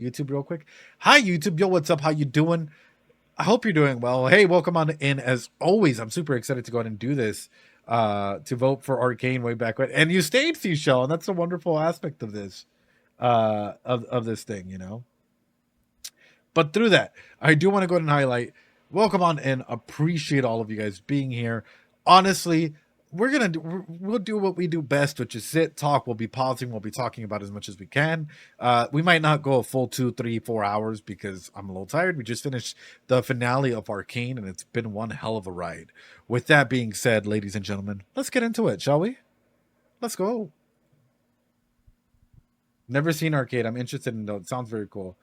YouTube real quick. Hi, YouTube. Yo, what's up? How you doing? I hope you're doing well. Hey, welcome on in. As always, I'm super excited to go ahead and do this. To vote for Arcane way back when, and you stayed, Seashell, and that's a wonderful aspect of this, of this thing, you know. But through that, I do want to go ahead and highlight. Welcome on in. Appreciate all of you guys being here. Honestly, we'll do what we do best, which is sit, talk. We'll be pausing. We'll be talking about as much as we can. We might not go a full 2, 3, 4 hours because I'm a little tired. We just finished the finale of Arcane, and it's been one hell of a ride. With that being said, ladies and gentlemen, let's get into it, shall we? Let's go. Never seen Arcade. I'm interested in it. It sounds very cool.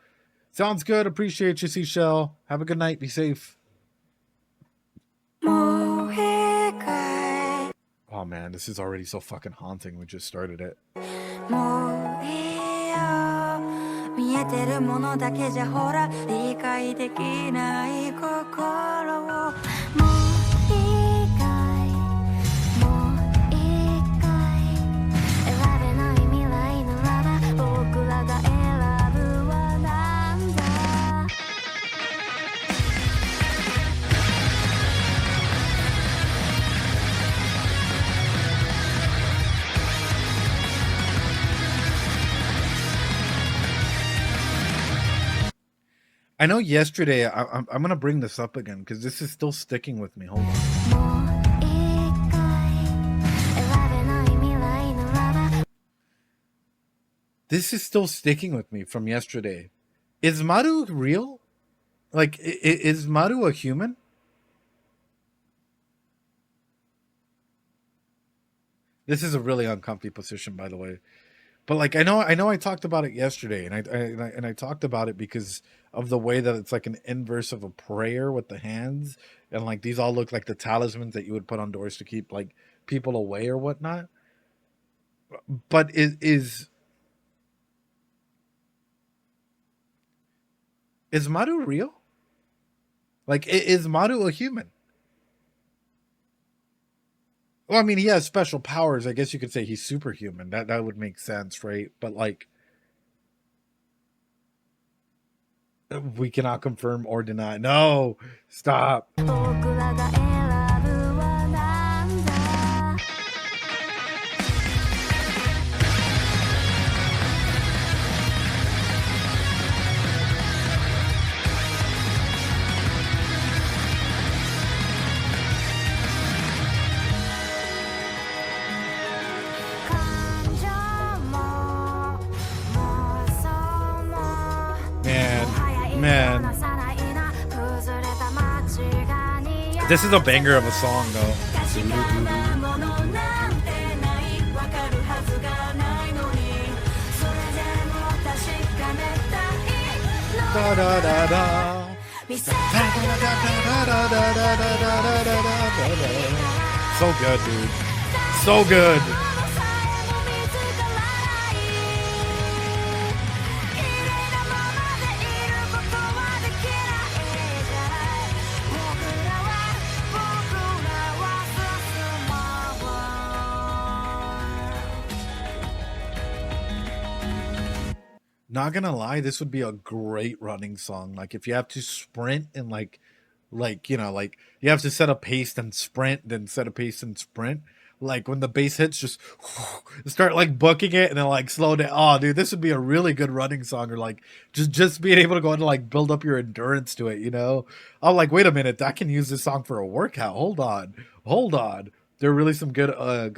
Sounds good. Appreciate you, Seashell. Have a good night. Be safe. Oh man, this is already so fucking haunting. We just started it. I know yesterday, I'm going to bring this up again because this is still sticking with me. Hold on. This is still sticking with me from yesterday. Is Maru real? Like, is Maru a human? This is a really uncomfy position, by the way. But like I know I talked about it yesterday, and I talked about it because of the way that it's like an inverse of a prayer with the hands, and like these all look like the talismans that you would put on doors to keep like people away or whatnot. But is Maru real? Like, is Maru a human? Well, I mean, he has special powers. I guess you could say he's superhuman. That would make sense, right? But like, we cannot confirm or deny. No, stop. Man. This is a banger of a song, though. So good, dude. So good. Not gonna lie, this would be a great running song. Like if you have to sprint and like you know, like you have to set a pace and sprint, then set a pace and sprint. Like when the bass hits, just start like booking it and then like slow down. Oh, dude, this would be a really good running song, or like just being able to go and like build up your endurance to it. You know, I'm like, wait a minute, I can use this song for a workout. Hold on. There are really some good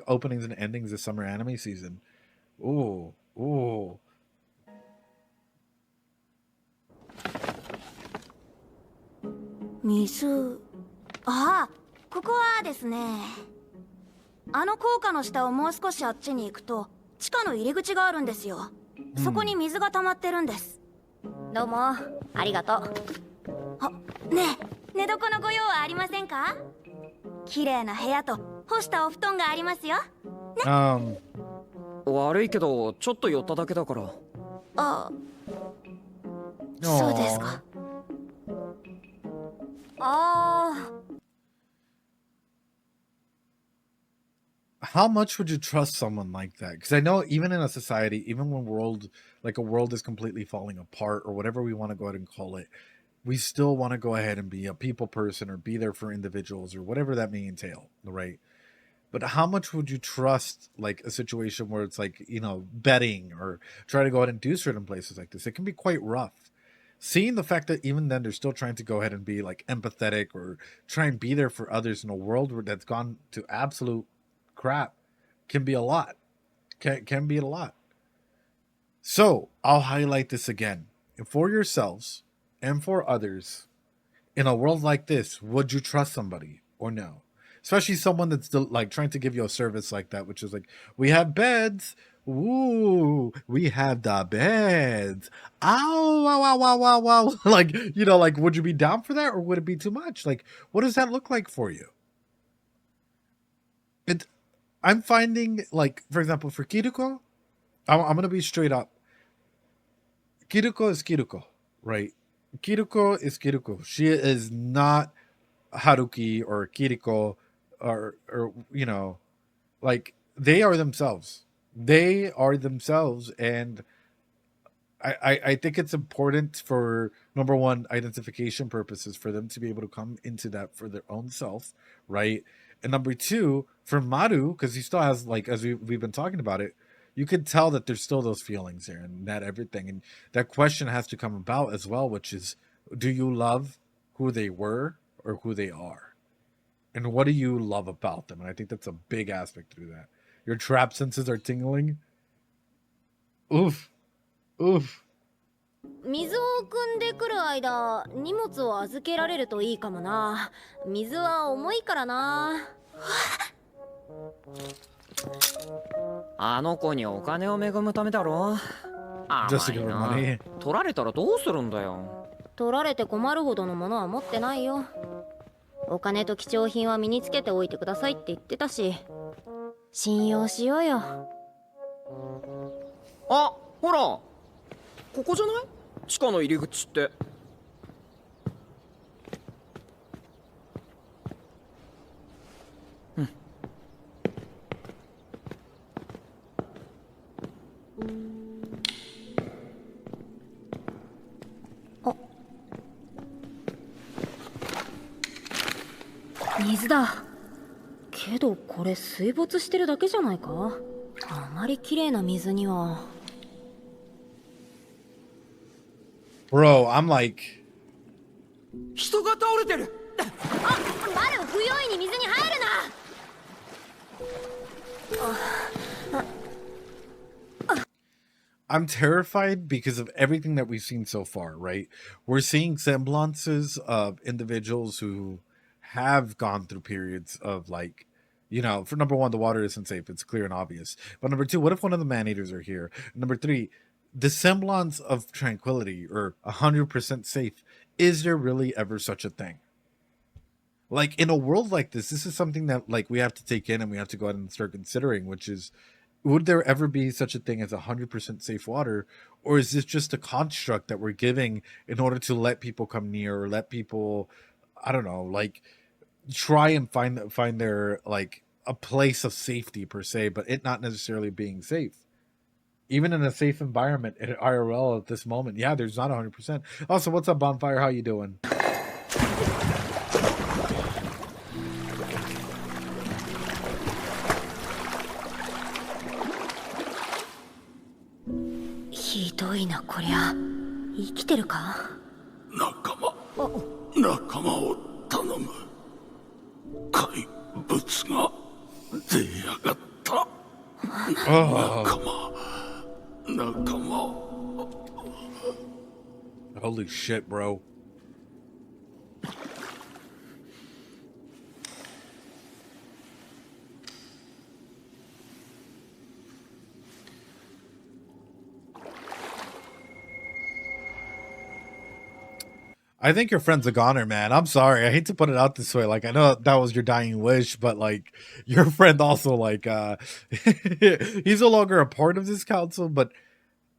openings and endings this summer anime season. Ooh. 水。ああ、ここはですね。あの高架の下をもう少しあっちに行くと地下の入り口があるんですよ。そこに水が溜まってるんです。どうもありがとう。あ、ねえ、寝床のご用はありませんか？綺麗な部屋と干したお布団がありますよ。ね。悪いけどちょっと寄っただけだから。あ、そうですか。ああ。how much would you trust someone like that? Because I know even in a society, even when a world is completely falling apart or whatever we want to go ahead and call it, we still want to go ahead and be a people person or be there for individuals or whatever that may entail, right? But how much would you trust like a situation where it's like, betting or try to go ahead and do certain places like this? It can be quite rough. Seeing the fact that even then they're still trying to go ahead and be like empathetic or try and be there for others in a world that's gone to absolute crap can be a lot. Can be a lot. So I'll highlight this again. For yourselves and for others, in a world like this, would you trust somebody or no? Especially someone that's like trying to give you a service like that, which is like, we have beds. Ooh, we have the beds. Ow, wow, wow, wow, wow, wow. Like, like, would you be down for that or would it be too much? Like, what does that look like for you? I'm finding, like, for example, for Kiruko, I'm going to be straight up. Kiruko is Kiruko, right? Kiruko is Kiruko. She is not Haruki or Kiriko or like, they are themselves. They are themselves, and I think it's important for, number one, identification purposes for them to be able to come into that for their own self, right? And number two, for Maru, because he still has, like, as we've been talking about it, you can tell that there's still those feelings there and that everything. And that question has to come about as well, which is, do you love who they were or who they are? And what do you love about them? And I think that's a big aspect to that. Your trap senses are tingling. Oof. Oof. 水を汲んでくる間、荷物を預けられるといいかもな。水は重いからな。あの子にお金を恵むためだろ。甘いな。取られたらどうするんだよ。取られて困るほどのものは持ってないよ。お金と貴重品は身につけておいてくださいって言ってたし、信用しようよ。あ、ほら、ここじゃない？地下の入り口って。水だ。けどこれ水没してるだけじゃないか。あまり綺麗な水には。Bro, I'm like. 人が倒れてる。あ、マル、不用意に水に入るな。I'm terrified because of everything that we've seen so far, right? We're seeing semblances of individuals who have gone through periods of, like, for number one, the water isn't safe. It's clear and obvious. But number two, what if one of the man-eaters are here? Number three, the semblance of tranquility or 100% safe. Is there really ever such a thing? Like, in a world like this is something that, like, we have to take in and we have to go ahead and start considering, which is, would there ever be such a thing as 100% safe water? Or is this just a construct that we're giving in order to let people come near or let people, I don't know, like, try and find their, like, a place of safety per se, but it not necessarily being safe? Even in a safe environment at IRL at this moment, yeah, there's not 100%. Also, what's up, Bonfire? How you doing?ひどいなこりゃ。生きてるか？仲間を頼む。怪物が出やがった。仲間。Holy shit, bro. I think your friend's a goner, man. I'm sorry. I hate to put it out this way. Like, I know that was your dying wish, but, like, your friend also, like, he's no longer a part of this council, but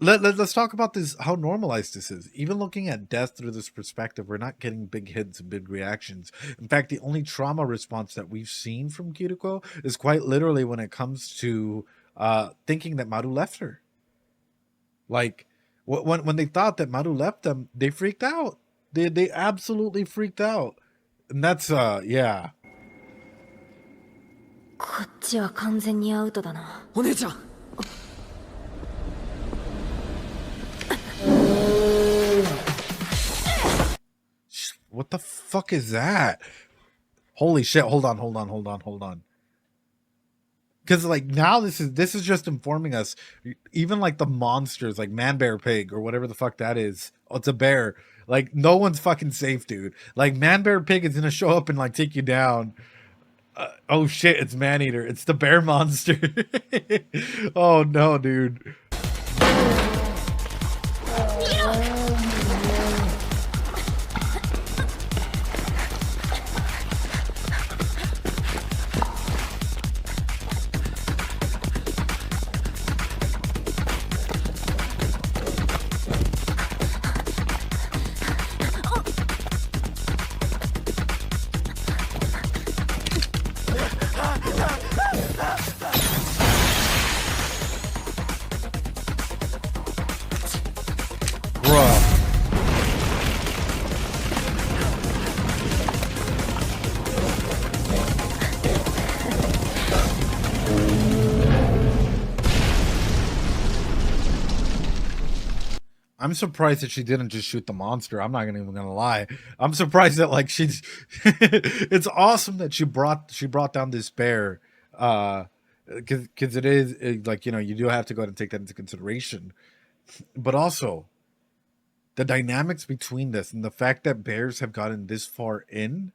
Let's talk about this, how normalized this is. Even looking at death through this perspective, we're not getting big hits and big reactions. In fact, the only trauma response that we've seen from Kiriko is quite literally when it comes to thinking that Maru left her. Like, when they thought that Maru left them, they freaked out. They absolutely freaked out. And that's, yeah. こっちは完全にアウトだな。お姉ちゃん。What the fuck is that? Holy shit, hold on. Because like now this is just informing us, even like the monsters like man bear pig or whatever the fuck that is. Oh, it's a bear. Like no one's fucking safe, dude. Like man bear pig is gonna show up and like take you down. Oh shit, it's man eater. It's the bear monster. Oh no, dude. I'm surprised that she didn't just shoot the monster. I'm not even gonna lie. I'm surprised that like she's. It's awesome that she brought down this bear, because it is like, you know, you do have to go ahead and take that into consideration, but also the dynamics between this and the fact that bears have gotten this far in.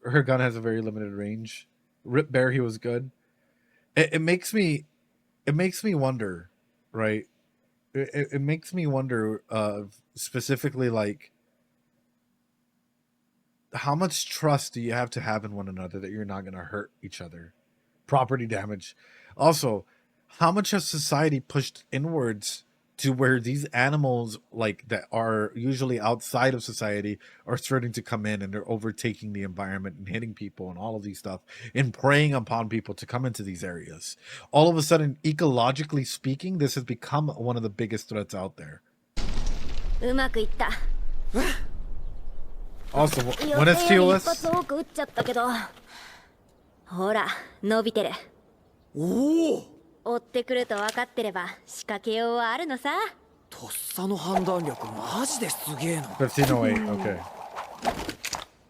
Her gun has a very limited range. Rip Bear, he was good. It makes me wonder, right? It makes me wonder specifically, like, how much trust do you have to have in one another that you're not going to hurt each other? Property damage. Also, how much has society pushed inwards to where these animals, like, that are usually outside of society are starting to come in and they're overtaking the environment and hitting people and all of these stuff and preying upon people to come into these areas. All of a sudden, ecologically speaking, this has become one of the biggest threats out there. Also, when it's TOS... ほら、伸びてる。おお。追ってくると分かってれば仕掛けようはあるのさ。とっさの判断力マジですげえな。1508, okay.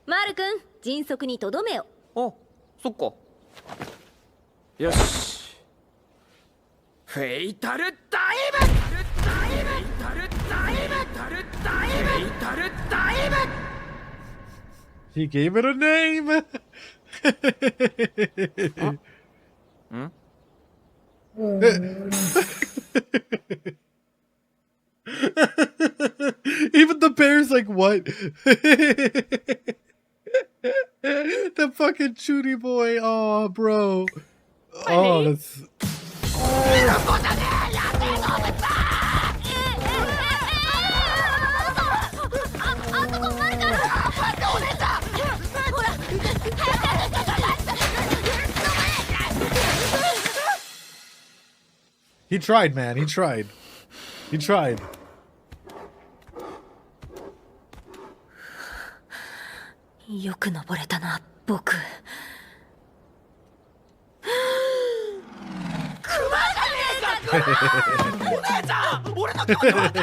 マル君、迅速にとどめよ。あ、そっか。よし。フェイタルダイブ。フェイタルダイブ。フェイタルダイブ。 He gave it a name. Hmm? Even the bear's like, what? The fucking Chudy boy. Oh, bro. Oh, that's... He tried, man. He tried. He tried. よく登れたな、僕。お姉ちゃん、俺の気持ち分かって。あ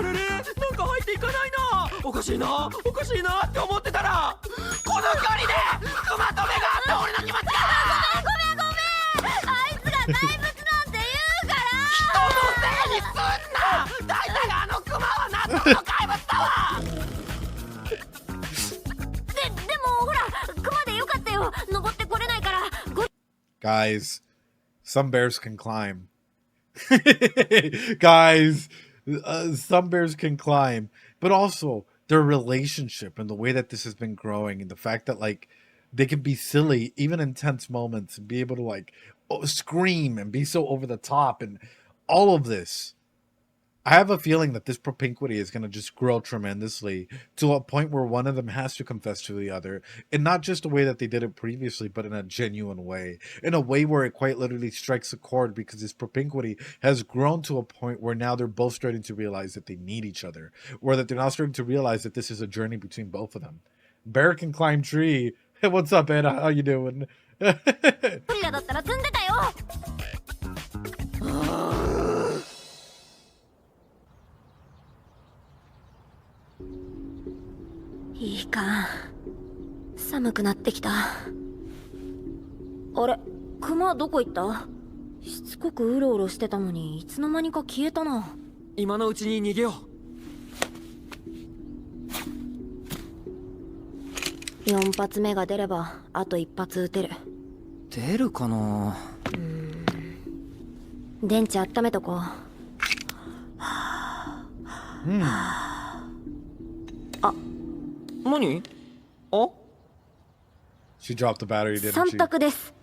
れれ、なんか入っていかないな。おかしいなって思ってたら、この距離でクマと目があった俺の気持ちが。ごめん。あいつが怪物なんて言うから。人のせいにすんな。大体あのクマは謎の怪物だわ。でもほら、クマでよかったよ。登ってこれないから。Guys, some bears can climb. Guys, some bears can climb, but also their relationship and the way that this has been growing and the fact that, like, they can be silly even in tense moments and be able to, like, scream and be so over the top and all of this. I have a feeling that this propinquity is going to just grow tremendously to a point where one of them has to confess to the other, and not just the way that they did it previously, but in a genuine way, in a way where it quite literally strikes a chord, because this propinquity has grown to a point where now they're both starting to realize that they need each other, or that they're now starting to realize that this is a journey between both of them. Bear can climb tree. Hey, what's up, Anna? How you doing? ゴリラだったら積んでたよ。いいか、寒くなってきた。あれ、クマどこ行った？しつこくうろうろしてたのにいつの間にか消えたな。今のうちに逃げよう。4発目が出ればあと1発撃てる。出るかな。電池温めとこう。何？あ？ She dropped the battery, didn't 3 she? 択です。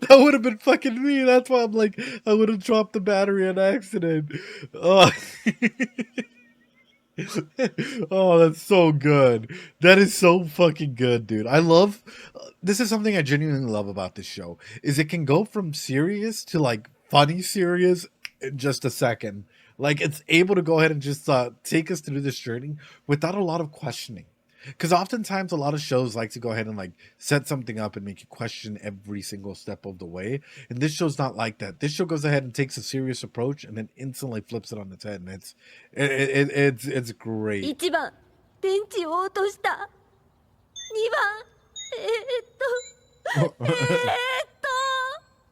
That would have been fucking me. That's why I'm like, I would have dropped the battery on accident. Oh. Oh, that's so good. That is so fucking good, dude. I love this is something I genuinely love about this show, is it can go from serious to like funny serious in just a second. Like, it's able to go ahead and just take us through this journey without a lot of questioning. Because oftentimes a lot of shows like to go ahead and like set something up and make you question every single step of the way. And this show's not like that. This show goes ahead and takes a serious approach and then instantly flips it on its head. And it's great. 1番、電池を落とした。2番、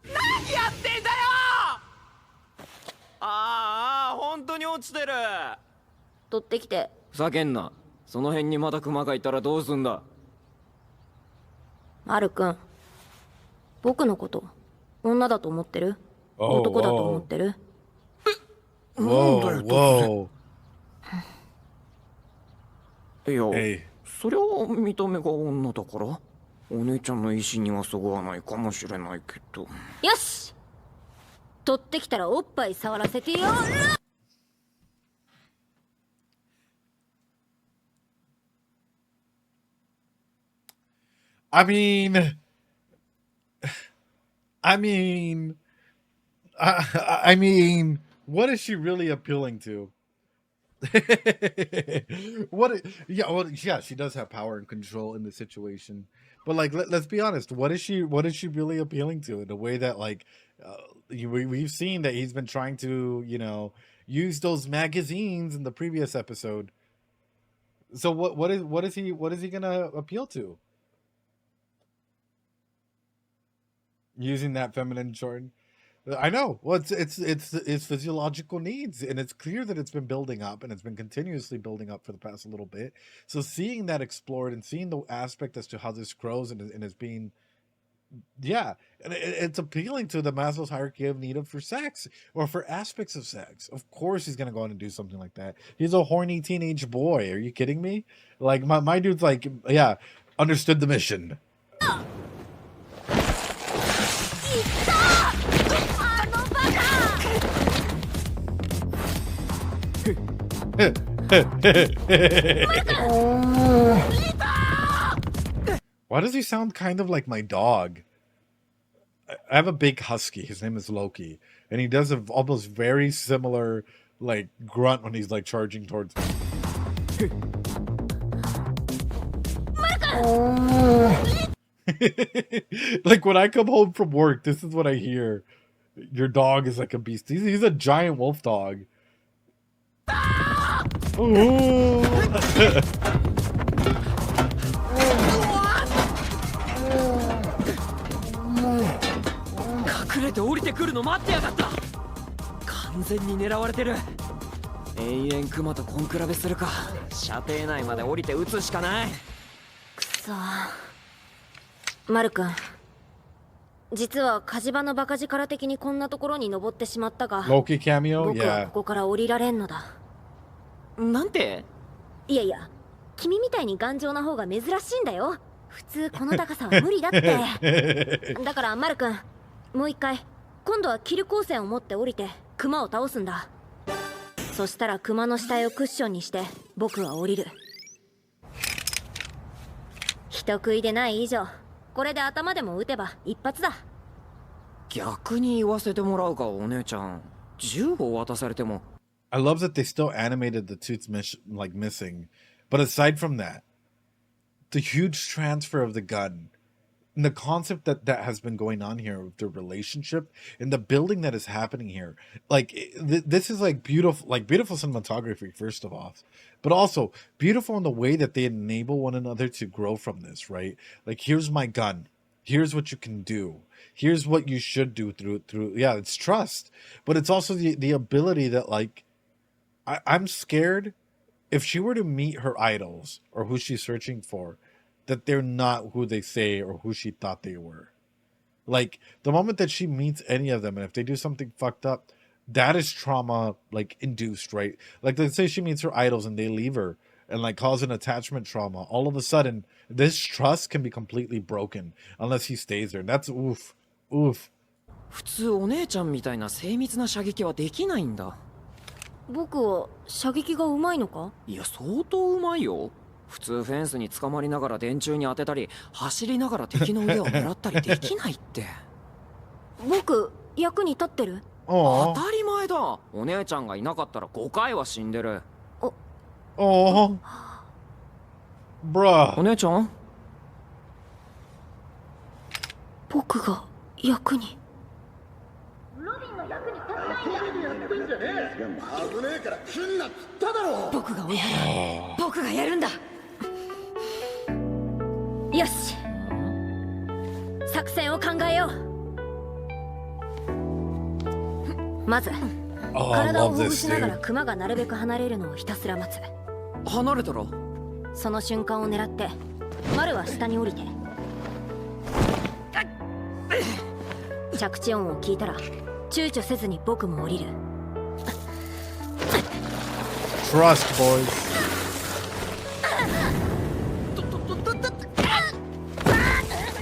何やってんだよ。ああ、本当に落ちてる。取ってきて。ふざけんな。その辺にまだクマがいたらどうすんだ。マル君、僕のこと女だと思ってる？男だと思ってる？なんだよ。いや、そりゃ見た目が女だから、お姉ちゃんの意思にはそぐわないかもしれないけど。よし、取ってきたらおっぱい触らせてよ。I mean, what is she really appealing to? Yeah, she does have power and control in the situation, but like, let's be honest, what is she really appealing to, in a way that like, we've seen that he's been trying to, use those magazines in the previous episode. So what is he gonna appeal to? Using that feminine shorten, I know. Well, it's physiological needs, and it's clear that it's been building up, and it's been continuously building up for the past little bit. So seeing that explored and seeing the aspect as to how this grows and is being, yeah, and it's appealing to the Maslow's hierarchy of need for sex, or for aspects of sex. Of course, he's gonna go on and do something like that. He's a horny teenage boy. Are you kidding me? Like my dude's like, yeah, understood the mission. Why does he sound kind of like my dog? I have a big husky. His name is Loki, and he does an almost very similar like grunt when he's like charging towards me. Like when I come home from work, this is what I hear. Your dog is like a beast. He's a giant wolf dog. Ooh. 隠れて降りてくるの待ってやがった。完全に狙われてる。永遠クマと根比べするか。射程内まで降りて撃つしかない。くそ。マル君、実は火事場のバカ力的にこんなところに登ってしまったが、 Loki cameo? 僕はここから降りられんのだ。なんて？いやいや、君みたいに頑丈な方が珍しいんだよ。普通この高さは無理だって。だからマル君、もう一回今度はキル光線を持って降りてクマを倒すんだ。そしたらクマの死体をクッションにして僕は降りる。人食いでない以上、これで頭でも撃てば一発だ。逆に言わせてもらうか、お姉ちゃん。銃を渡されても。I love that they still animated the tooth like missing, but aside from that, the huge transfer of the gun, and the concept that has been going on here with the relationship and the building that is happening here, like this is like beautiful cinematography first of all, but also beautiful in the way that they enable one another to grow from this, right? Like, here's my gun, here's what you can do, here's what you should do through yeah, it's trust, but it's also the ability that, like, I'm scared if she were to meet her idols or who she's searching for, that they're not who they say or who she thought they were. Like, the moment that she meets any of them, and if they do something fucked up, that is trauma, like, induced, right? Like, let's say she meets her idols and they leave her and, like, cause an attachment trauma. All of a sudden, this trust can be completely broken unless he stays there. That's oof. 普通お姉ちゃんみたいな精密な射撃はできないんだ。僕は射撃がうまいのか？いや、相当うまいよ。普通フェンスに捕まりながら電柱に当てたり、走りながら敵の腕を狙ったりできないって。僕役に立ってる？当たり前だ。お姉ちゃんがいなかったら5回は死んでる。Bruh. お姉ちゃん？僕が役に？僕が追い払う。僕がやるんだ。よし、作戦を考えよう。まず体をほぐしながらクマがなるべく離れるのをひたすら待つ。離れたらその瞬間を狙ってマルは下に降りて、着地音を聞いたら躊躇せずに僕も降りる。Trust, boys.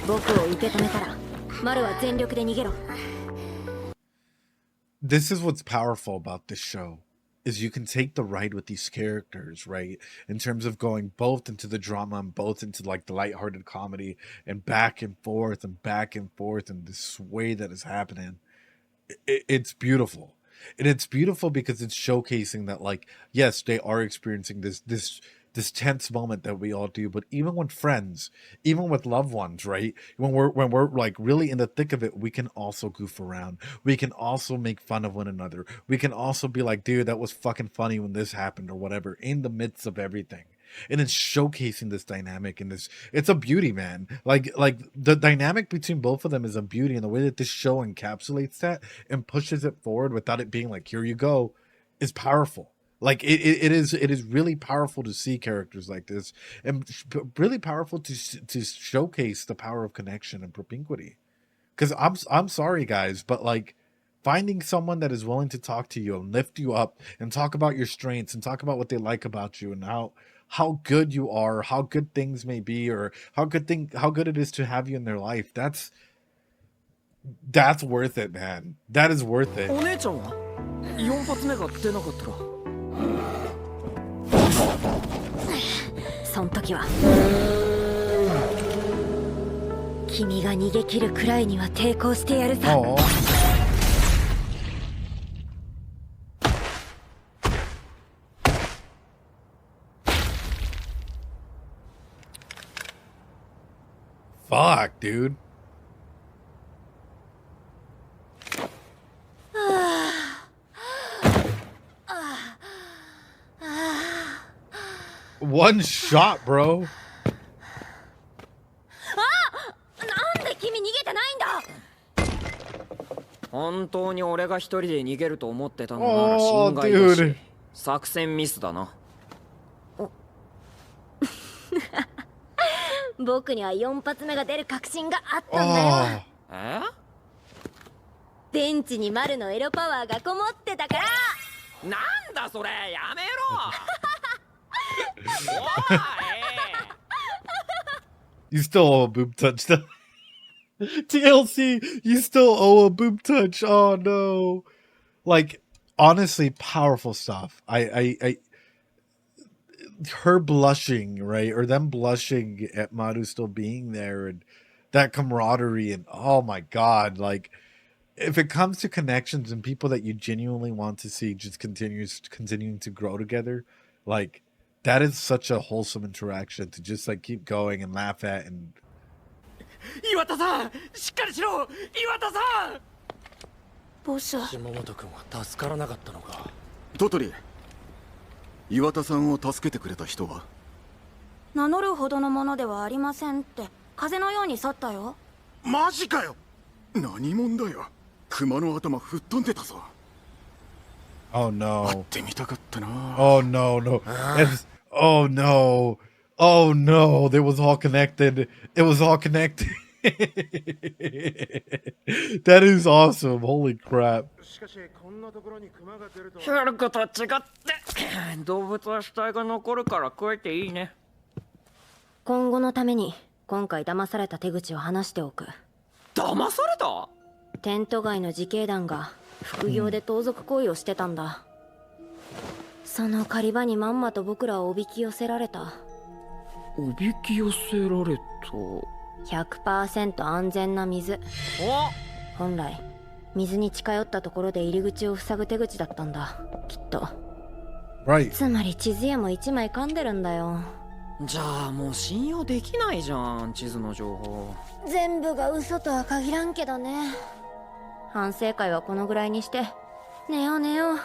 僕を受け止めたらマルは全力で逃げろ。This is what's powerful about this show, is you can take the ride with these characters, right? In terms of going both into the drama and both into, like, the lighthearted comedy, and back and forth and back and forth, and this way that is happening. It's beautiful. And it's beautiful because it's showcasing that, like, yes, they are experiencing this tense moment that we all do, but even with friends, even with loved ones, right? When we're like really in the thick of it, we can also goof around. We can also make fun of one another. We can also be like, dude, that was fucking funny when this happened or whatever, in the midst of everything. And it's showcasing this dynamic, and it's a beauty, man. Like the dynamic between both of them is a beauty, and the way that this show encapsulates that and pushes it forward without it being like, here you go, is powerful. Like, it is really powerful to see characters like this, and really powerful to showcase the power of connection and propinquity. Because I'm sorry, guys, but, like, finding someone that is willing to talk to you and lift you up and talk about your strengths and talk about what they like about you and how good you are, how good things may be, or how good it is to have you in their life. That's worth it, man. That is worth it. お姉ちゃんは4発目が出なかったら。そん時は君が逃げ切るくらいには抵抗してやるさ。Fuck, dude. One shot, bro. なんで君逃げてないんだ。本当に俺が一人で逃げると思ってたのなら心外だし、作戦ミスだな。僕には4発目が出る確信があったんだよ。電池にマルのエロパワーがこもってたから。なんだそれ、やめろ。おい、You still owe a boob touch though. TLC, you still owe a boob touch. Oh no. Like, honestly, powerful stuff. Her blushing, right? Or them blushing at Maru still being there, and that camaraderie, and oh my god, like, if it comes to connections and people that you genuinely want to see just continuing to grow together, like, that is such a wholesome interaction to just like keep going and laugh at. And 岩田さん、しっかりしろ、岩田さん。ボス、島本君は助からなかったのか。トトリ、岩田さんを助けてくれた人は？名乗るほどのものではありませんって風のように去ったよ。マジかよ。何者だよ。熊の頭吹っ飛んでたぞ。oh 会っ no. てみたかったな。Oh no, no. Oh no. Oh no. It was all connected. It was all connected. That is awesome. Holy crap. やることは違って動物は死体が残るから食えていいね。今後のために今回騙された手口を話しておく。騙された？テント街の自警団が副業で盗賊行為をしてたんだ。その狩り場にまんまと僕らをおびき寄せられた。おびき寄せられた。 100% 安全な水。本来水に近寄ったところで入り口を塞ぐ手口だったんだ、きっと。 Right. つまり地図屋も1枚噛んでるんだよ。じゃあもう信用できないじゃん、地図の情報。全部が嘘とは限らんけどね。反省会はこのぐらいにして寝よう寝よう。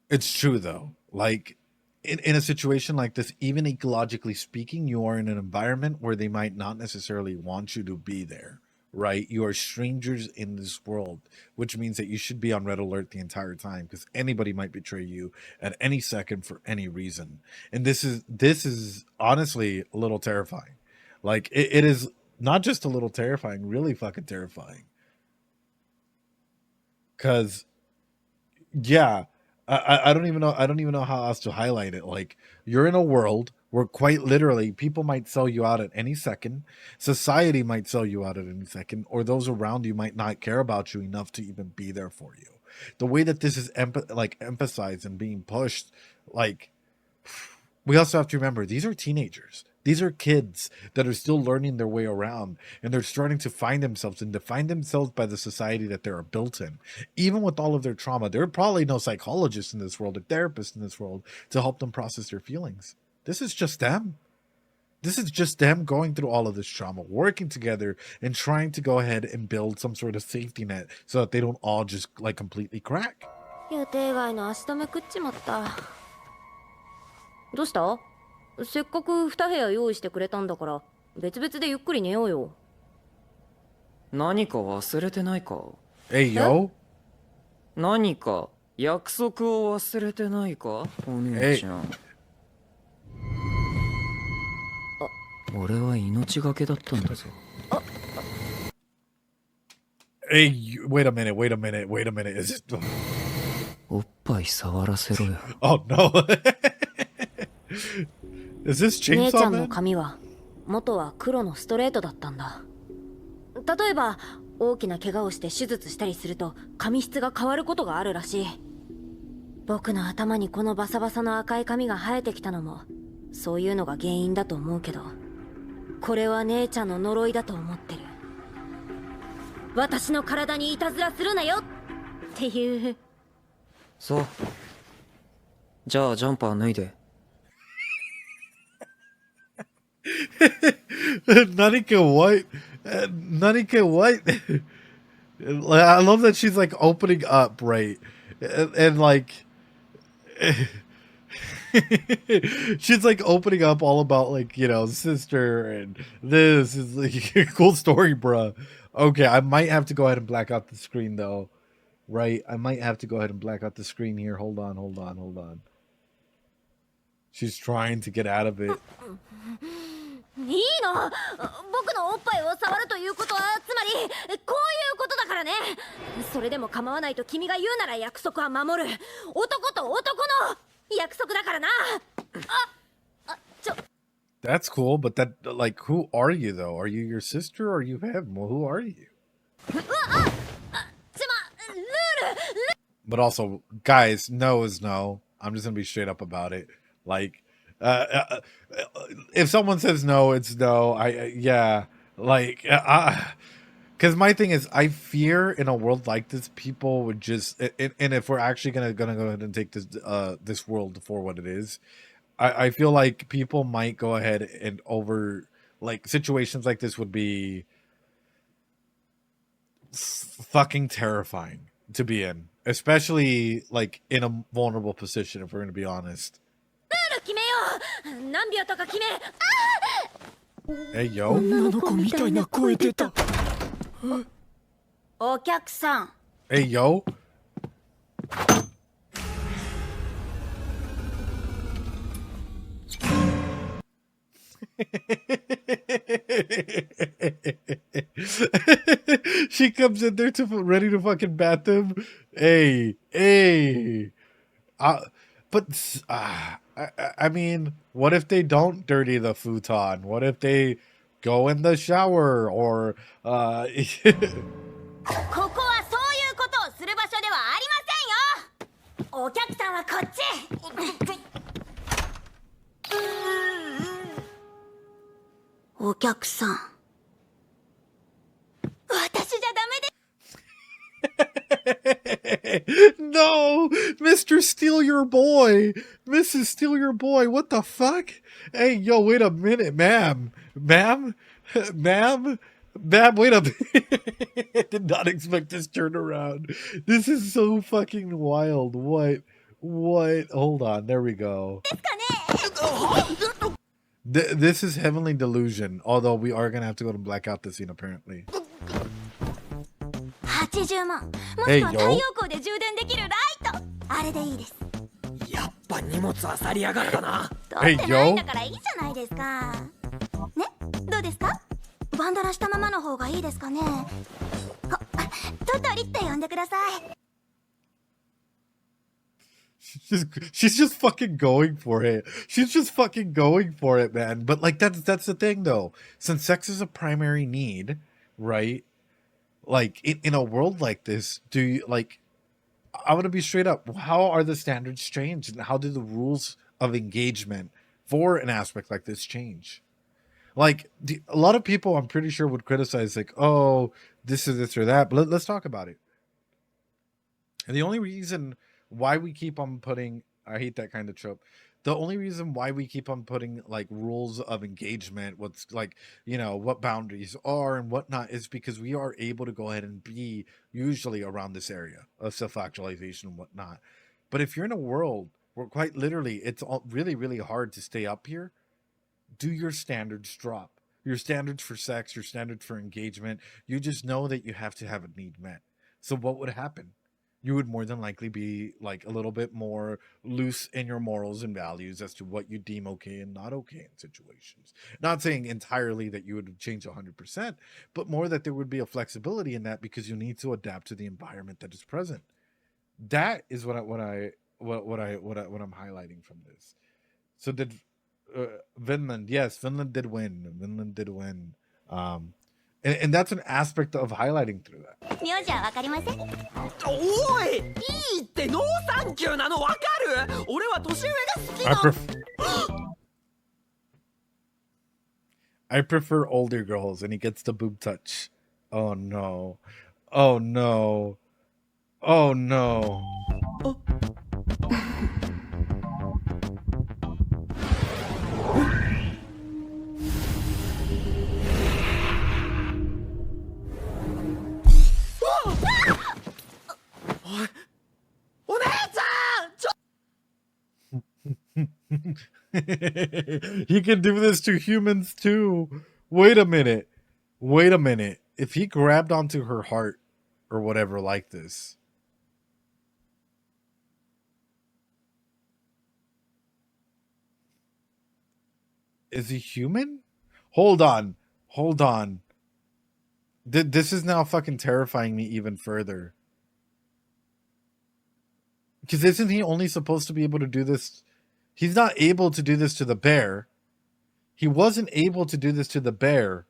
It's true though. Like, in a situation like this, even ecologically speaking, you are in an environment where they might not necessarily want you to be there, right? You are strangers in this world, which means that you should be on red alert the entire time because anybody might betray you at any second for any reason. And this is honestly a little terrifying. Like, it is not just a little terrifying, really fucking terrifying. Because, yeah, I don't even know how else to highlight it. Like, you're in a world where quite literally people might sell you out at any second, society might sell you out at any second, or those around you might not care about you enough to even be there for you. The way that this is emphasized and being pushed, like, we also have to remember these are teenagers. These are kids that are still learning their way around, and they're starting to find themselves and define themselves by the society that they're built in. Even with all of their trauma, there are probably no psychologists in this world or therapists in this world to help them process their feelings. This is just them. This is just them going through all of this trauma, working together and trying to go ahead and build some sort of safety net so that they don't all just like completely crack. 予定外の足止め食っちまった。どうした？せっかく2部屋用意してくれたんだから別々でゆっくり寝ようよ。何か忘れてないか？ Hey, yo. 何か約束を忘れてないか、お姉ちゃん。俺は命がけだったんだぞ。Hey, wait a minute. Is it... おっぱい触らせろよ。Oh, no. Is this 姉ちゃ Chainsaw んの Man? 髪は元は黒のストレートだったんだ。例えば大きな怪我をして手術したりすると髪質が変わることがあるらしい。僕の頭にこのバサバサの赤い髪が生えてきたのもそういうのが原因だと思うけど、これは姉ちゃんの呪いだと思ってる。私の体にいたずらするなよっていう。そう。じゃあジャンパー脱いで。Nanika White. Nanika White. I love that she's like opening up, right? And like she's like opening up all about like, you know, sister and this is like a cool story, bruh. Okay, I might have to go ahead and black out the screen though. Right? I might have to go ahead and black out the screen here. Hold on. She's trying to get out of it. いいの、僕のおっぱいを触るということはつまりこういうことだからね。それでも構わないと君が言うなら約束は守る。男と男の約束だからな。That's cool, but that, like, who are you though? Are you your sister or are you him? Well, who are you? But also, guys, no is no. I'm just gonna be straight up about it. Like, if someone says no, it's no. Yeah, like, because my thing is, I fear in a world like this, people would just, and if we're actually gonna go ahead and take this world for what it is, I feel like people might go ahead and like situations like this would be fucking terrifying to be in, especially like in a vulnerable position, if we're gonna be honest. Hey yo, 女の子みたいな声出た。お客さん hey yo. She comes in there ready to fucking bat them. Hey. But I mean, what if they don't dirty the futon? What if they go in the shower or ここはそういうことをする場所ではありませんよ。お客さんはこっち。お客さん。私じゃダメです。 No, Mr. Steal Your Boy, Mrs. Steal Your Boy, what the fuck? Hey, yo, wait a minute, ma'am, wait a minute. I did not expect this turnaround. This is so fucking wild. What? Hold on, there we go. This is Heavenly Delusion, although we are gonna have to go to black out the scene apparently. 80万もしくは太陽光で充電できるライトあれでいいです。やっぱ荷物あさりやがったな。取ってないんだからいいじゃないですか。ね、どうですか？バンダナしたままの方がいいですかね。トトリって呼んでください。She's just fucking going for it. She's just fucking going for it, man. But like that's the thing though. Since sex is a primary need, right? Like in a world like this, do you like? I want to be straight up. How are the standards changed, and how do the rules of engagement for an aspect like this change? Like a lot of people, I'm pretty sure, would criticize like, oh, this is this or that. But let's talk about it. And the only reason why we keep on putting, I hate that kind of trope. The only reason why we keep on putting like rules of engagement, what's like, what boundaries are and whatnot, is because we are able to go ahead and be usually around this area of self-actualization and whatnot. But if you're in a world where quite literally it's really, really hard to stay up here, do your standards drop? Your standards for sex, your standards for engagement, you just know that you have to have a need met. So what would happen? You would more than likely be like a little bit more loose in your morals and values as to what you deem okay and not okay in situations. Not saying entirely that you would change 100%, but more that there would be a flexibility in that because you need to adapt to the environment that is present. That is what I'm highlighting from this. So did Vinland? Yes, Vinland did win. And that's an aspect of highlighting through that. 名字はわかりません。おい、いいってノーサンキューなのわかる？俺は年上が好きな。I prefer older girls, and he gets the boob touch. Oh no. Oh no. Oh no. He can do this to humans too. Wait a minute. If he grabbed onto her heart or whatever like this, is he human? Hold on. This is now fucking terrifying me even further. Because isn't he only supposed to be able to do this? He's not able to do this to the bear. He wasn't able to do this to the bear.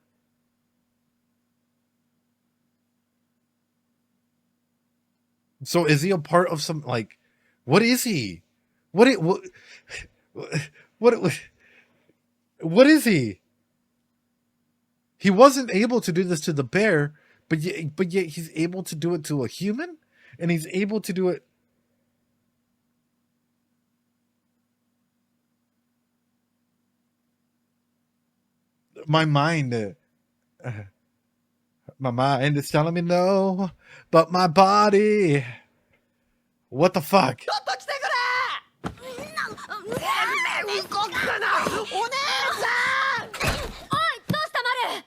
So is he a part of some, like, what is he? What is he? He wasn't able to do this to the bear, but yet he's able to do it to a human, and he's able to do it. My mind is telling me no, but my body. What the fuck? ちょっと来てくれ動くかなお姉さんおい、どうしたマル。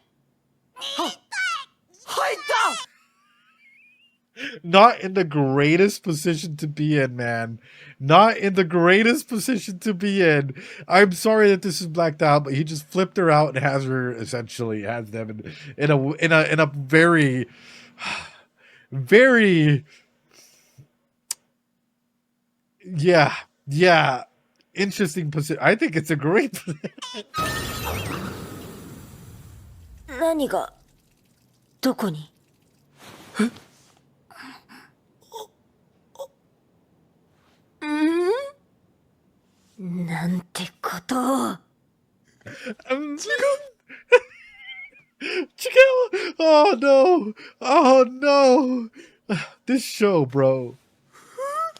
入った Not in the greatest position to be in, man. Not in the greatest position to be in. I'm sorry that this is blacked out, but he just flipped her out and has her, essentially has them in a very, very, yeah, interesting position. I think it's a great position. 何がどこに。なんてことを。Oh no! Oh no! This show, bro.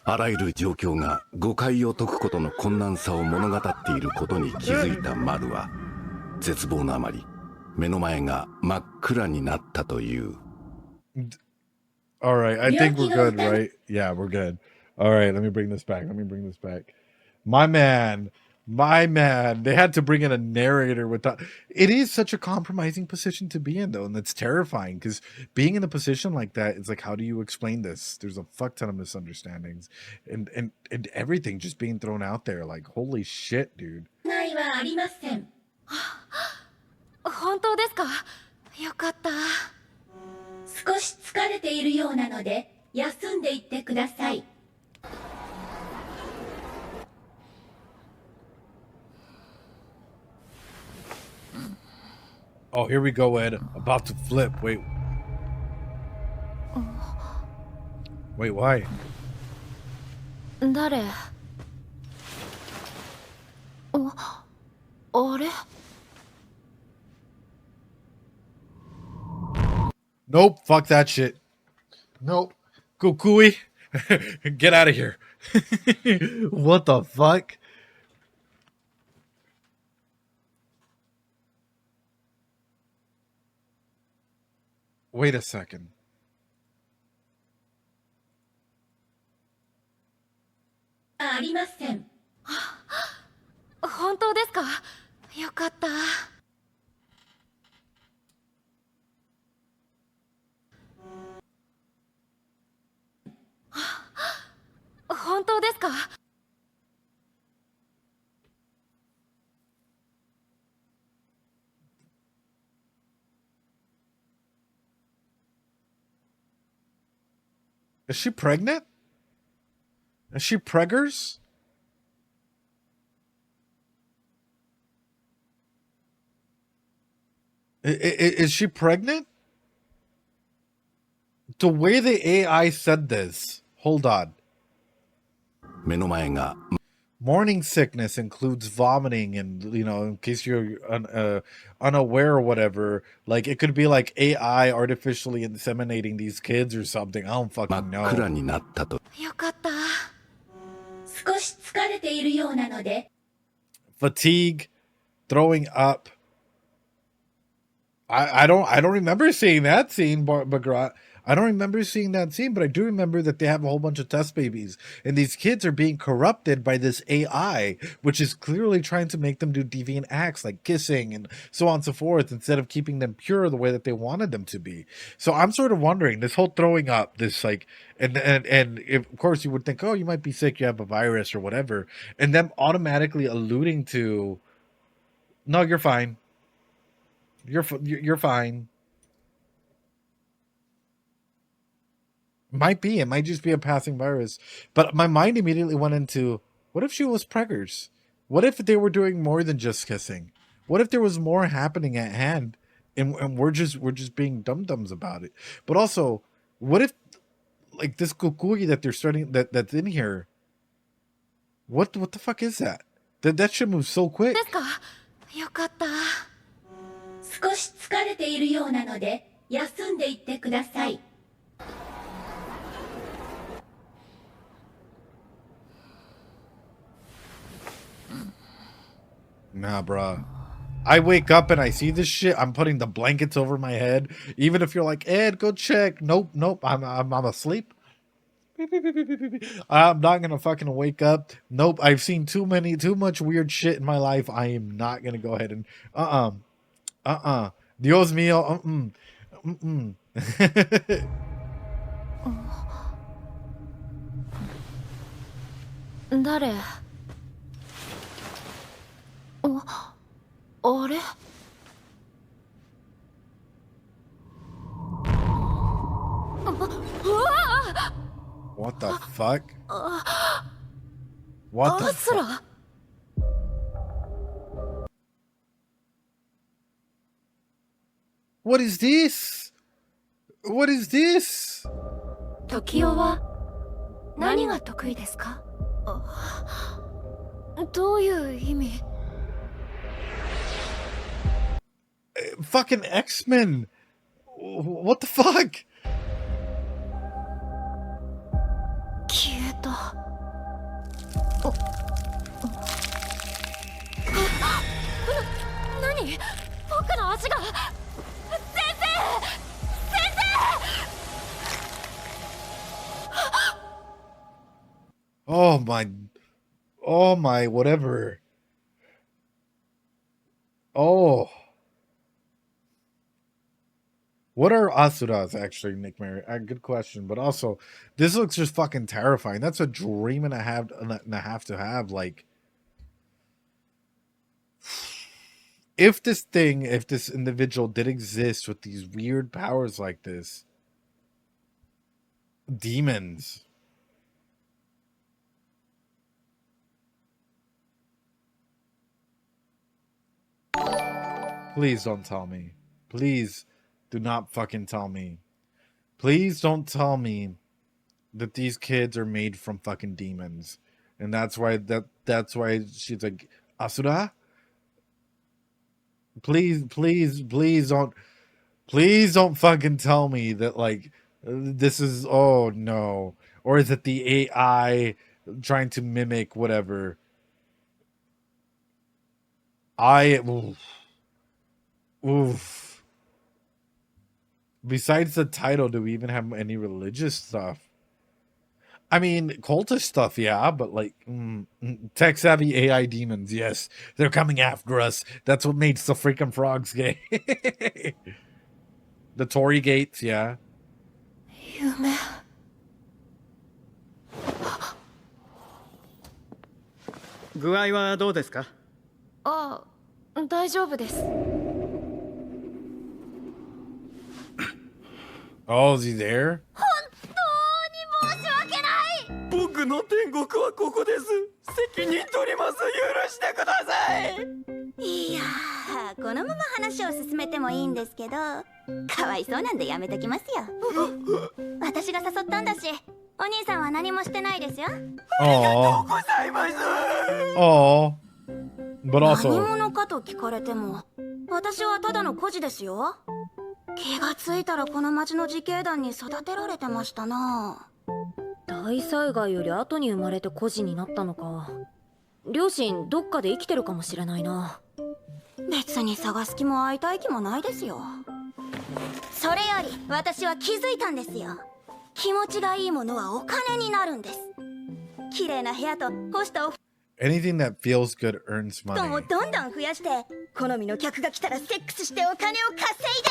あらゆる状況が誤解を解くことの困難さを物語っていることに気づいたマルは絶望のあまり目の前が真っ暗になったという。 All right, I think we're good, right? Yeah, we're good. All right, let me bring this back. My man. They had to bring in a narrator with that. It is such a compromising position to be in, though, and that's terrifying because being in a position like that, it's like, how do you explain this? There's a fuck ton of misunderstandings and everything just being thrown out there. Like, holy shit, dude. ないはありません。本当ですか？よかった。少し疲れているようなので休んでいってください。Oh, here we go, Ed. About to flip. Wait, why? 誰？あれ？ Nope, fuck that shit. Nope. Kukui, get out of here. What the fuck? Wait a second. ありません。本当ですか？よかった。本当ですか？ Is she pregnant? Is she preggers? Is she pregnant? The way the AI said this. Hold on. 目の前が Morning sickness includes vomiting and, you know, in case you're unaware or whatever, like it could be like AI artificially inseminating these kids or something. I don't 真 fucking っ know. 暗になったと。よかった。少し疲れているようなので。 Fatigue, throwing up. I don't remember seeing that scene, Bagrat. I don't remember seeing that scene, but I do remember that they have a whole bunch of test babies, and these kids are being corrupted by this AI, which is clearly trying to make them do deviant acts like kissing and so on and so forth, instead of keeping them pure the way that they wanted them to be. So I'm sort of wondering, this whole throwing up, this like, and if, of course you would think, oh, you might be sick, you have a virus or whatever, and them automatically alluding to, no, you're fine. You're fine. Might be. It might just be a passing virus. But my mind immediately went into, what if she was preggers? What if they were doing more than just kissing? What if there was more happening at hand, and we're just being dum-dums about it? But also, what if like this kukui that they're starting that's in here? What the fuck is that? That shit moves so quick. ですか。よかった。少し疲れているようなので休んでいってください。Nah, bruh. I wake up and I see this shit. I'm putting the blankets over my head. Even if you're like, Ed, go check. Nope. I'm asleep. I'm not gonna fucking wake up. Nope. I've seen too much weird shit in my life. I am not gonna go ahead and Dios mío.誰？あれ？ What the fuck? What the fuck? What is this? What is this? 時代は何が得意ですか？どういう意味？ Fucking X-Men. What the fuck? 消えた。何？僕の足が。先生！先生！ Oh my, whatever. Oh. What are asuras actually, Nick Mary? Good question, but also this looks just fucking terrifying. That's a dream and a half to have. Like, if this individual did exist with these weird powers like this, demons. Please don't tell me. Please. Do not fucking tell me. Please don't tell me that these kids are made from fucking demons. And that's why she's like, Asura? Please don't fucking tell me that like this is, oh no. Or is it the AI trying to mimic whatever? Oof. Besides the title, do we even have any religious stuff? I mean, cultist stuff, yeah, but like tech-savvy AI demons, yes. They're coming after us. That's what makes the freaking frogs gay. The Tory gates, yeah. 夢。具合はどうですか？あ、大丈夫です。 Oh, is he there? 本当に申し訳ない。僕の天国はここです。責任取ります。許してください。いやー、このまま話を進めてもいいんですけど、かわいそうなんでやめときますよ。私が誘ったんだし、お兄さんは何もしてないですよ。ありがとうございます。Oh. But also. 何者かと聞かれても、私はただの孤児ですよ。 気がついたらこの町の自警団に育てられてましたな。大災害より後に生まれて孤児になったのか。両親どっかで生きてるかもしれないな。別に探す気も会いたい気もないですよ。それより私は気づいたんですよ。気持ちがいいものはお金になるんです。綺麗な部屋と干したお Anything that feels good earns 布団を money. どんどん増やして、好みの客が来たらセックスしてお金を稼いで。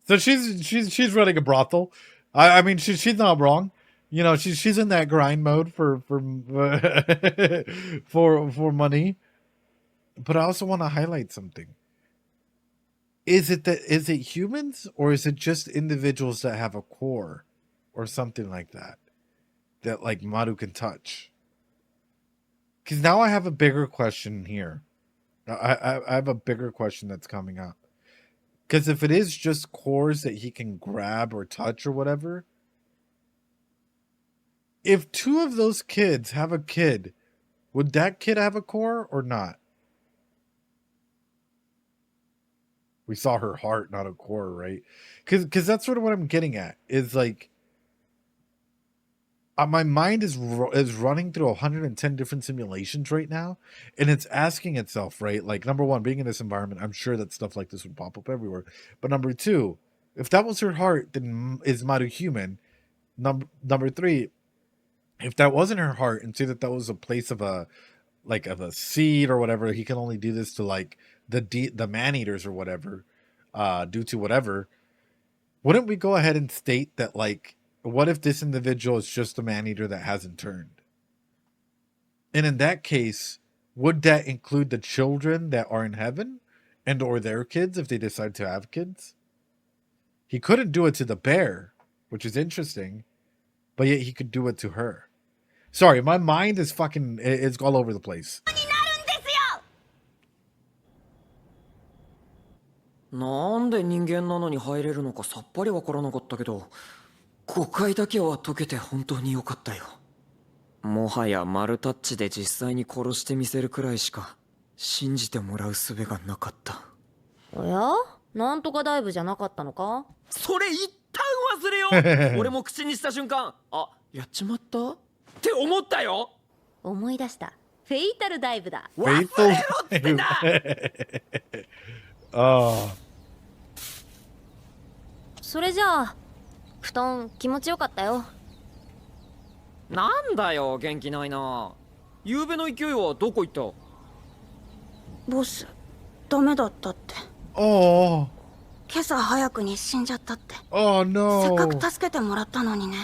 So she's running a brothel. I mean she's not wrong. You know, she's in that grind mode for for money. But I also want to highlight something. Is it humans or is it just individuals that have a core or something like that like Maru can touch? Because now I have a bigger question here. I have a bigger question that's coming up. Because if it is just cores that he can grab or touch or whatever, if 2 of those kids have a kid, would that kid have a core or not? We saw her heart, not a core, right? Because that's sort of what I'm getting at. Is like, my mind is running through 110 different simulations right now, and it's asking itself, right? Like, number one, being in this environment, I'm sure that stuff like this would pop up everywhere. But number two, if that was her heart, then is Maru human? Number three, if that wasn't her heart, and say that was a place of a seed or whatever, he can only do this to like the man eaters or whatever, due to whatever. Wouldn't we go ahead and state that, like, what if this individual is just a man eater that hasn't turned? And in that case, would that include the children that are in heaven and or their kids if they decide to have kids? He couldn't do it to the bear, which is interesting, but yet he could do it to her. Sorry, my mind is it's all over the place. なんで人間なのに入れるのかさっぱりわからなかったけど、誤解だけは解けて本当に良かったよ。もはや丸タッチで実際に殺してみせるくらいしか信じてもらう術がなかった。おや？なんとかダイブじゃなかったのか？それ一旦忘れよう。俺も口にした瞬間、あ、やっちまったって思ったよ。思い出した。フェイタルダイブだ。忘れろってな。ああ。それじゃあ布団気持ちよかったよ。なんだよ元気ないな。夕べの勢いはどこ行った？ボスダメだったって。Oh. 今朝早くに死んじゃったって。Oh no. せっかく助けてもらったのにね。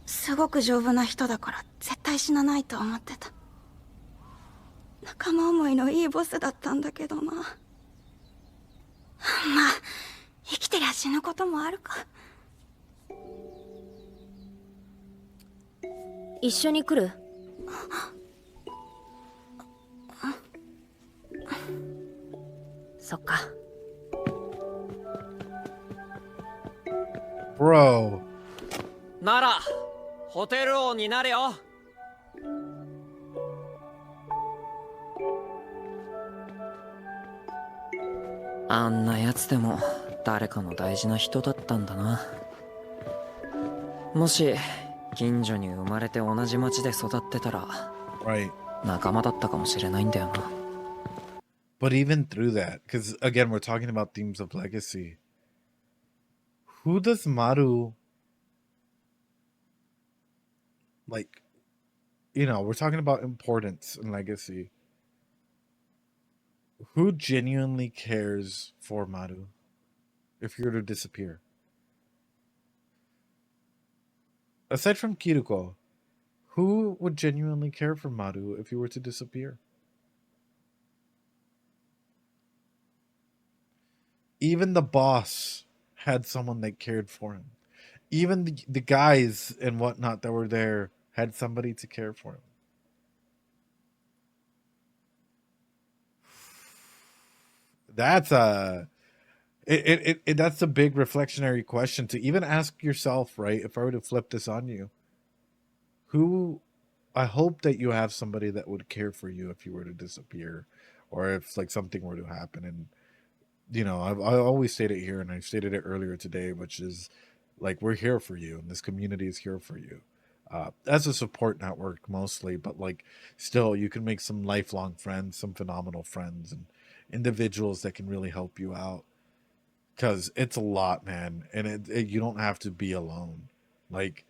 すごく丈夫な人だから絶対死なないと思ってた。仲間思いのいいボスだったんだけどな。まあ生きてりゃ死ぬこともあるか。一緒に来る？そっか。Bro. ならホテル王になれよ。あんなやつでも誰かの大事な人だったんだな。もし近所に生まれて同じ町で育ってたら、Right. 仲間だったかもしれないんだよな。But even through that, because again, we're talking about themes of legacy. Who does Maru, like, you know, we're talking about importance and legacy. Who genuinely cares for Maru if you were to disappear? Aside from Kiruko, who would genuinely care for Maru if you were to disappear? Even the boss had someone that cared for him. Even the guys and whatnot that were there had somebody to care for him. That's that's a big reflectionary question to even ask yourself, right? If I were to flip this on you, I hope that you have somebody that would care for you if you were to disappear, or if like something were to happen. And you know, I always state it here, and I stated it earlier today, which is like, we're here for you, and this community is here for you. As a support network mostly, but like still you can make some lifelong friends, some phenomenal friends, and individuals that can really help you out, because it's a lot, man. And you don't have to be alone. Like,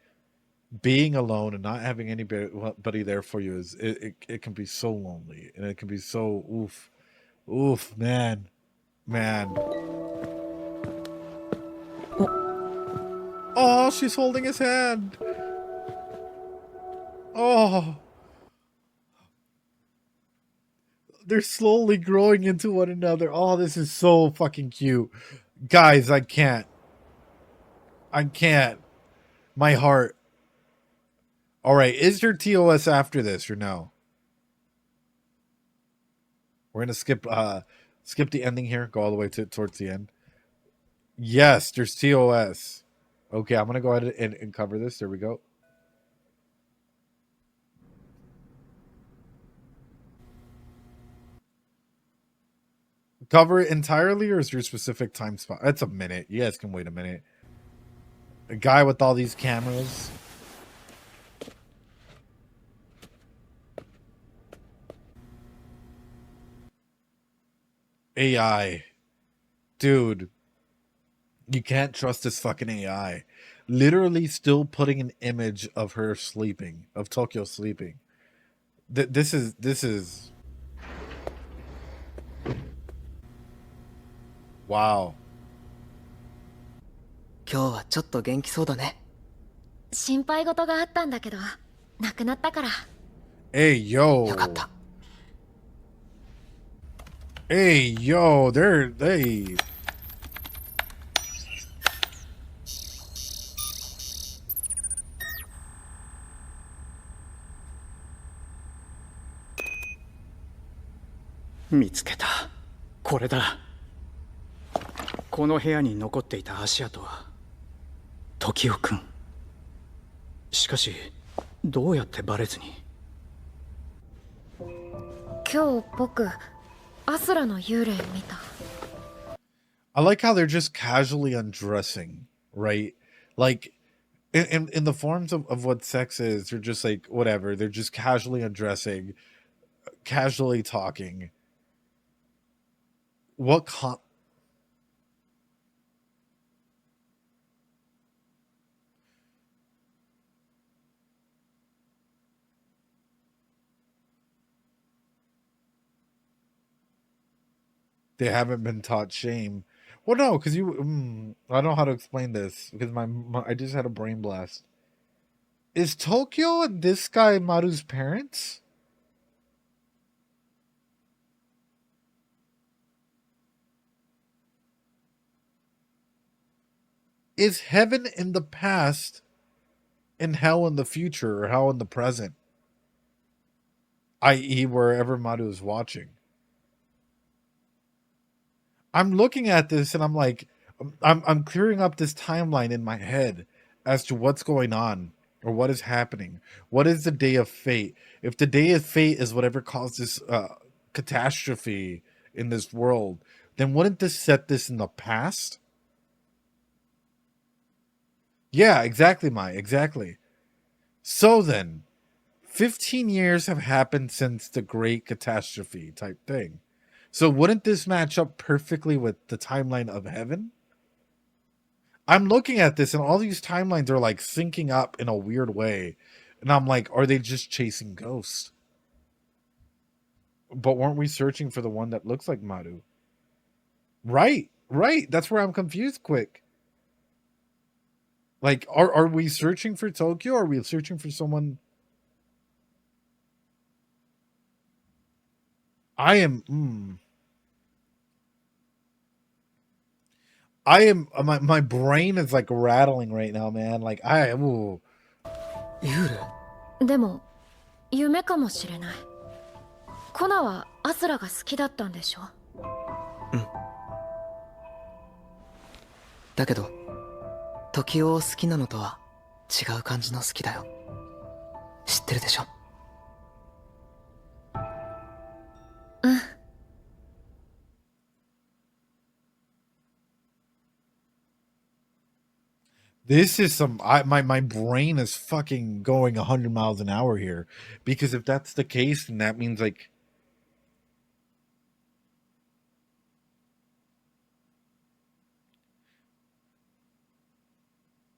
being alone and not having anybody there for you is it can be so lonely, and it can be so oof, man. Oh, she's holding his hand. Oh, they're slowly growing into one another. Oh, this is so fucking cute. Guys, I can't. My heart. All right, is there TOS after this or no? We're gonna skip the ending here, go all the way towards the end. Yes, there's TOS. Okay, I'm gonna go ahead and cover this. There we go. Cover it entirely, or is there a specific time spot? That's a minute. You guys can wait a minute. A guy with all these cameras. AI. Dude. You can't trust this fucking AI. Literally still putting an image of her sleeping. Of Tokyo sleeping. This is... Wow. 今日はちょっと元気そうだね。心配事があったんだけど、亡くなったから。Hey, yo. よかった。Hey, yo. They...見つけた。これだ。この部屋に残っていた足跡は時雄くん。しかしどうやってバレずに。今日僕、アスラの幽霊見た。I like how they're just casually undressing, right? Like, in the forms of what sex is, they're just like, whatever. They're just casually undressing, casually talking. What they haven't been taught shame. Well, no, because I don't know how to explain this because I just had a brain blast. Is Tokyo and this guy Maru's parents? Is heaven in the past and hell in the future, or hell in the present? I.e., wherever Maru is watching. I'm looking at this and I'm like, I'm clearing up this timeline in my head as to what's going on or what is happening. What is the day of fate? If the day of fate is whatever caused this catastrophe in this world, then wouldn't this set this in the past? Yeah, exactly, Mai. Exactly. So then, 15 years have happened since the great catastrophe type thing. So wouldn't this match up perfectly with the timeline of heaven? I'm looking at this and all these timelines are like syncing up in a weird way. And I'm like, are they just chasing ghosts? But weren't we searching for the one that looks like Maru? Right. That's where I'm confused quick. Like, are we searching for Tokyo? Or are we searching for someone? I am my brain is like rattling right now, man. Like ooh. 幽霊。でも、夢かもしれない。コナはアスラが好きだったんでしょ？うん。だけど、時雄を好きなのとは違う感じの好きだよ。知ってるでしょ？うん。This is my brain is fucking going 100 miles an hour here, because if that's the case, then that means like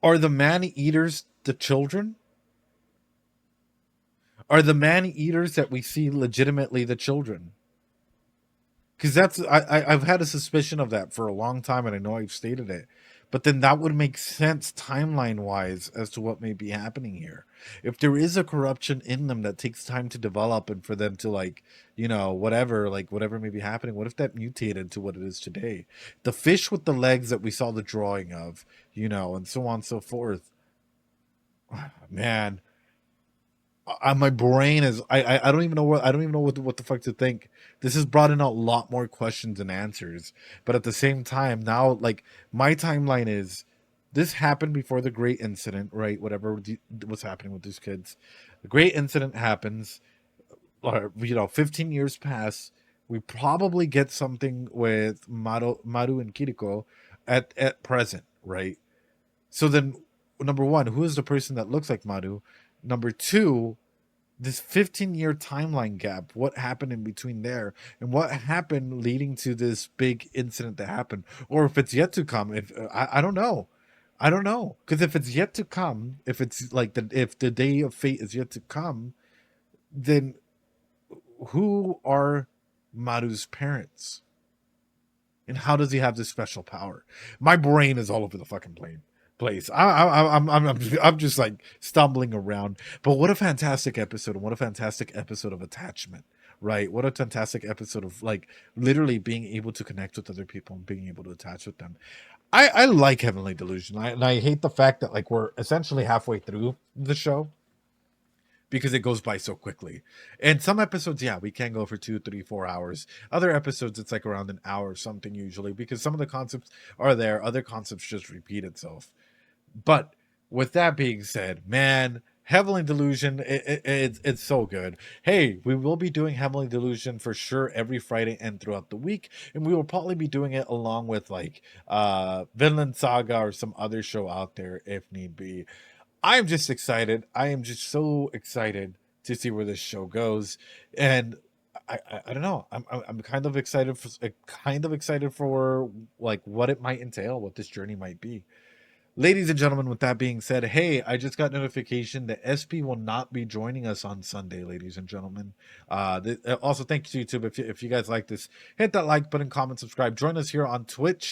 are the man-eaters the children? Are the man-eaters that we see legitimately the children? Because that's I've had a suspicion of that for a long time, and I know I've stated it. But then that would make sense timeline-wise as to what may be happening here. If there is a corruption in them that takes time to develop and for them to, like, you know, whatever may be happening, what if that mutated to what it is today? The fish with the legs that we saw the drawing of, you know, and so on and so forth. Man. my brain is I don't even know what the fuck to think. This has brought in a lot more questions than answers, but at the same time now, like, my timeline is this happened before the great incident, right? Whatever was happening with these kids, the great incident happens, or 15 years pass. We probably get something with Maru and Kiriko at present, right? So then, number one, who is the person that looks like Maru? Number two, this 15-year timeline gap, what happened in between there, and what happened leading to this big incident that happened, or if it's yet to come. If I don't know, because if it's yet to come, if it's like if the day of fate is yet to come, then who are Maru's parents, and how does he have this special power? My brain is all over the fucking place. I'm just like stumbling around. But what a fantastic episode, and what a fantastic episode of attachment, right? What a fantastic episode of like literally being able to connect with other people and being able to attach with them. I like Heavenly Delusion. And I hate the fact that like we're essentially halfway through the show, because it goes by so quickly. And some episodes, yeah, we can go for 2, 3, 4 hours. Other episodes, it's like around an hour or something usually, because some of the concepts are there. Other concepts just repeat itself. But with that being said, man, Heavenly Delusion, it's so good. Hey, we will be doing Heavenly Delusion for sure every Friday and throughout the week, and we will probably be doing it along with like Vinland Saga or some other show out there if need be. I'm just excited. I am just so excited to see where this show goes, and I don't know. I'm kind of excited for like what it might entail, what this journey might be. Ladies and gentlemen, with that being said, hey, I just got notification that SP will not be joining us on Sunday, ladies and gentlemen. Also, thank you to YouTube. If you guys like this, hit that like button, comment, subscribe. Join us here on Twitch.